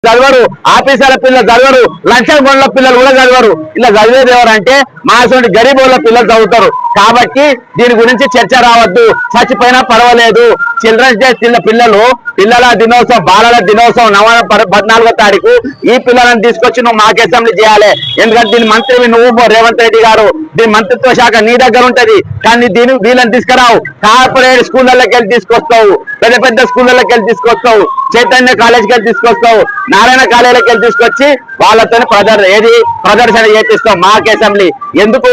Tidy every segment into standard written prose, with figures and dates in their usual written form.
చదవరు, ఆఫీసర్ల పిల్లలు చదవరు, లంచం గొండ్ల పిల్లలు కూడా చదవరు. ఇలా చదివేది ఎవరంటే మా అసలు గరీబుల పిల్లలు చదువుతారు. కాబట్టి దీని గురించి చర్చ రావద్దు. చచ్చిపోయినా పర్వాలేదు. చిల్డ్రన్స్ డే పిల్లల దినోత్సవం, బాలల దినోత్సవం నవంబర్ 14వ తారీఖు ఈ పిల్లలను తీసుకొచ్చి నువ్వు మాకు అసెంబ్లీ చేయాలి. ఎందుకంటే దీని మంత్రివి నువ్వు రేవంత్ రెడ్డి గారు, దీని మంత్రిత్వ శాఖ నీ దగ్గర ఉంటది. కానీ వీళ్ళని తీసుకురావు. కార్పొరేట్ స్కూళ్ళకి వెళ్ళి తీసుకొస్తావు, పెద్ద పెద్ద స్కూళ్ళకి వెళ్ళి తీసుకొస్తావు, చైతన్య కాలేజ్కి వెళ్ళి తీసుకొస్తావు, నారాయణ కాలేజీకి వెళ్ళి తీసుకొచ్చి వాళ్ళతో ప్రదర్శన చేపిస్తాం మాకు అసెంబ్లీ. ఎందుకు?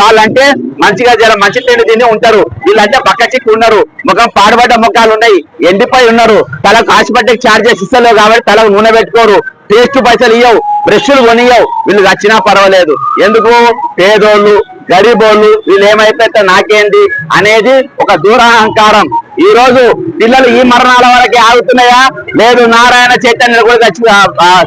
వాళ్ళంటే మంచిగా మంచి తిండి తిని ఉంటారు. వీళ్ళంటే పక్క చిక్కు ఉన్నారు, ముఖం పాడుబడ్డ ముఖాలు ఉన్నాయి, ఎండిపోయి ఉన్నారు, తలకు హాస్పిటల్కి ఛార్జెస్ ఇస్తలేవు కాబట్టి తలకు నూనె పెట్టుకోరు, పేస్ట్ పైసలు ఇవ్వవు, బ్రష్లు కొనియవు. వీళ్ళు వచ్చినా పర్వాలేదు. ఎందుకు? పేదోళ్ళు గరీబోళ్ళు వీళ్ళు ఏమైపోతే నాకేంది అనేది ఒక దూరాహంకారం. ఈ రోజు పిల్లలు ఈ మరణాల వరకే ఆగుతున్నాయా? లేదు, నారాయణ చైతన్యులు కూడా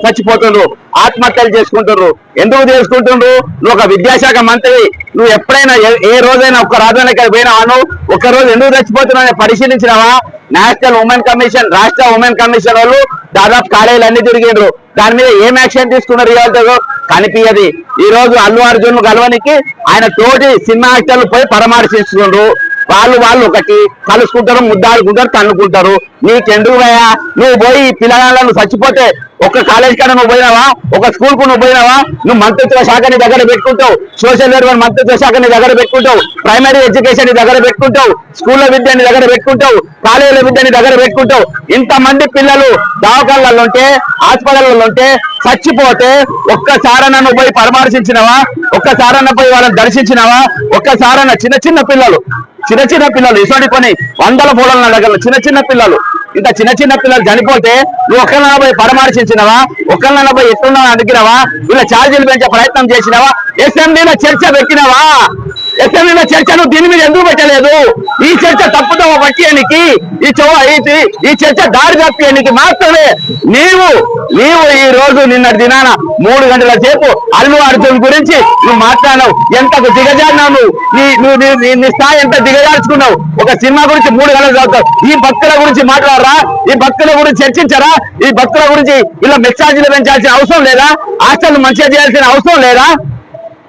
చచ్చిపోతుండ్రు, ఆత్మహత్యలు చేసుకుంటున్నారు. ఎందుకు చేసుకుంటుండ్రు? నువ్వు ఒక విద్యాశాఖ మంత్రి, నువ్వు ఎప్పుడైనా ఏ రోజైనా ఒక్క రాజధానికి పోయినావా? ఒక్క రోజు ఎందుకు చచ్చిపోతున్నావు పరిశీలించినావా? నేషనల్ ఉమెన్ కమిషన్, రాష్ట్ర ఉమెన్ కమిషన్ వాళ్ళు దాదాపు కాలేజీలు అన్ని తిరిగిండ్రు. దాని మీద ఏం యాక్షన్ తీసుకున్నారు ఇవాళ కనిపించది. ఈ రోజు అల్లు అర్జున్ గెలవనికి ఆయన తోటి సినిమా యాక్టర్లు పోయి పరామర్శిస్తుండ్రు. వాళ్ళు ఒకటి కలుసుకుంటారు, ముద్దాడుకుంటారు, తన్నుకుంటారు. నీకెందుకు పోయా? నువ్వు పోయి పిల్లగాళ్ళను చచ్చిపోతే ఒక కాలేజ్ కాడ నువ్వు పోయినావా? ఒక స్కూల్ కు నువ్వు పోయినావా? నువ్వు మంత్రిత్వ శాఖని దగ్గర పెట్టుకుంటావు, సోషల్ వెల్ఫేర్ మంత్రిత్వ శాఖని దగ్గర పెట్టుకుంటావు, ప్రైమరీ ఎడ్యుకేషన్ దగ్గర పెట్టుకుంటావు, స్కూళ్ళ విద్యని దగ్గర పెట్టుకుంటావు, కాలేజీల విద్యని దగ్గర పెట్టుకుంటావు. ఇంతమంది పిల్లలు దవాఖానాలలో ఉంటే, హాస్పిటల్లో ఉంటే చచ్చిపోతే ఒక్కసారన్నా నువ్వు పోయి పరామర్శించినవా? ఒక్కసారన్నా పోయి వాళ్ళని దర్శించినవా? ఒక్కసారన్నా చిన్న చిన్న పిల్లలు ఇటువంటి పని వందల పూలన్న దగ్గర చిన్న పిల్లలు, ఇంత చిన్న పిల్లలు చనిపోతే నువ్వు ఒక్కరినైనా పోయి పరామర్శించినవా? ఒక్కరినైనా పోయి ఎట్లున్నావా అడిగినవా? వీళ్ళ ఛార్జీలు పెంచే ప్రయత్నం చేసినవా? అసెంబ్లీలో చర్చ పెట్టినవా? అసెంబ్లీలో చర్చ నువ్వు దీని మీద ఎందుకు పెట్టలేదు? ఈ చర్చ తప్పుతో పట్టియనికి, ఈ చర్చ దారి తప్పియనికి మాత్రమే నీవు ఈ రోజు నిన్నటి దినాన 3 గంటల సేపు అల్లు అర్జున్ గురించి నువ్వు మాట్లాడినావు. ఎంతకు దిగజారినావు నువ్వు, నీ స్థాయి ఎంత దిగజార్చుకున్నావు. ఒక సినిమా గురించి 3 గంటలు చదువుతావు. ఈ భక్తుల గురించి మాట్లాడరా? ఈ భక్తుల గురించి చర్చించరా? ఈ భక్తుల గురించి ఇలా మెచ్చార్జీలు పెంచాల్సిన అవసరం లేదా? హాస్టల్ మంచిగా చేయాల్సిన అవసరం లేదా?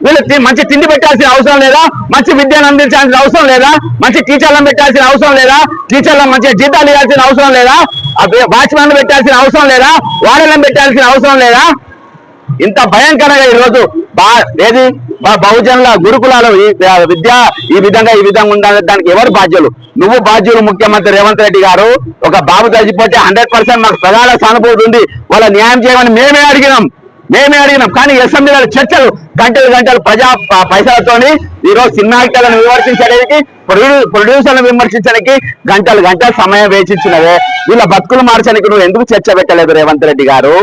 వీళ్ళకి మంచి తిండి పెట్టాల్సిన అవసరం లేదా? మంచి విద్యను అందించాల్సిన అవసరం లేదా? మంచి టీచర్లను పెట్టాల్సిన అవసరం లేదా? టీచర్లను మంచిగా జీతాలు ఇవ్వాల్సిన అవసరం లేదా? వాచ్మెన్ పెట్టాల్సిన అవసరం లేదా? వాడలను పెట్టాల్సిన అవసరం లేదా? ఇంత భయంకరంగా ఈరోజు బహుజనుల గురుకులాలు విద్య ఈ విధంగా ఉండాలి. దానికి ఎవరు బాధ్యులు? నువ్వు బాధ్యులు. ముఖ్యమంత్రి రేవంత్ రెడ్డి గారు ఒక బాబు చచ్చిపోతే 100% మాకు ప్రగాఢ సానుభూతి ఉంది, వాళ్ళ న్యాయం చేయమని మేమే అడిగినాం. కానీ అసెంబ్లీలో చర్చలు గంటలు పైసలతోని ఈరోజు సినిమా యాక్టర్లను విమర్శించడానికి, ప్రొడ్యూసర్లను విమర్శించడానికి గంటలు సమయం వేచించినవే. వీళ్ళ బతుకులు మార్చడానికి నువ్వు ఎందుకు చర్చ పెట్టలేదు రేవంత్ రెడ్డి గారు?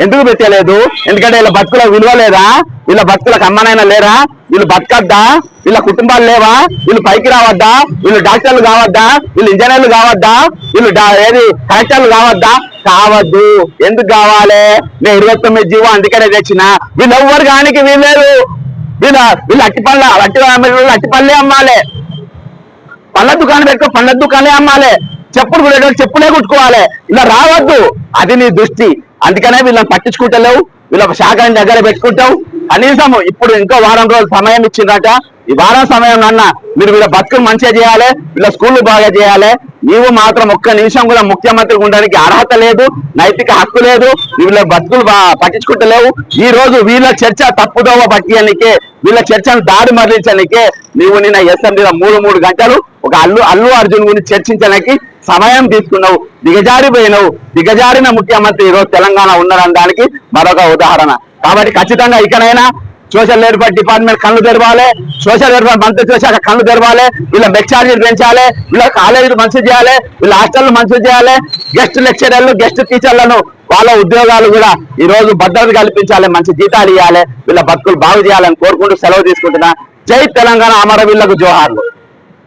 ఎందుకు పెట్టలేదు? ఎందుకంటే వీళ్ళ బతుకులకు విలువ లేదా? వీళ్ళ బతుకులకు అమ్మనైనా లేరా? వీళ్ళు బతకద్దా? వీళ్ళ కుటుంబాలు లేవా? వీళ్ళు పైకి రావద్దా? వీళ్ళు డాక్టర్లు కావద్దా? వీళ్ళు ఇంజనీర్లు కావద్దా? వీళ్ళు కలెక్టర్లు కావద్దా? కావద్దు. ఎందుకు కావాలి? నేను 29 జీవో అందుకనే తెచ్చిన. వీళ్ళెవ్వరు కానికి వీళ్ళేరు. వీళ్ళు అట్టిపల్లే అమ్మాలి, పళ్ళ దుకాణం పెట్టుకో, పళ్ళ దుకాణే అమ్మాలి, చెప్పులే కుట్టుకోవాలి. ఇలా రావద్దు. అది నీ దృష్టి. అందుకనే వీళ్ళని పట్టించుకుంటలేవు, వీళ్ళ శాఖని దగ్గర పెట్టుకుంటావు. కనీసం ఇప్పుడు ఇంకో వారం రోజులు సమయం ఇచ్చిందట. ఈ వారం సమయం మీరు వీళ్ళ బతుకులు మంచిగా చేయాలి, వీళ్ళ స్కూళ్ళు బాగా చేయాలి. నీవు మాత్రం ఒక్క నిమిషం కూడా ముఖ్యమంత్రి ఉండడానికి అర్హత లేదు, నైతిక హక్కు లేదు. వీళ్ళ బతుకులు పట్టించుకుంటలేవు. ఈ రోజు వీళ్ళ చర్చ తప్పుదోవ పట్టియనికే, వీళ్ళ చర్చను దాడి మరలించడానికే నీవు నిన్న అసెంబ్లీలో 3 గంటలు ఒక అల్లు అర్జున్ గురించి చర్చించడానికి సమయం తీసుకున్నావు. దిగజారిపోయినావు. దిగజారిన ముఖ్యమంత్రి ఈరోజు తెలంగాణ ఉన్నారనడానికి మరొక ఉదాహరణ. కాబట్టి ఖచ్చితంగా ఇకనైనా సోషల్ వెల్ఫేర్ డిపార్ట్మెంట్ కళ్ళు తెరవాలి, సోషల్ వెల్ఫేర్ మంత్రిత్వ శాఖ కళ్ళు తెరవాలి. వీళ్ళ మెచ్చార్జీలు పెంచాలి, వీళ్ళ కాలేజీలు మంచిగా చేయాలి, వీళ్ళ హాస్టల్ మంచిగా చేయాలి. గెస్ట్ లెక్చరర్లు, గెస్ట్ టీచర్లను వాళ్ళ ఉద్యోగాలు కూడా ఈ రోజు భద్రత కల్పించాలి, మంచి జీతాలు ఇవ్వాలి, వీళ్ళ బతుకులు బాగు చేయాలని కోరుకుంటూ సెలవు తీసుకుంటున్నా. జై తెలంగాణ, అమరవీరులకు జోహార్లు.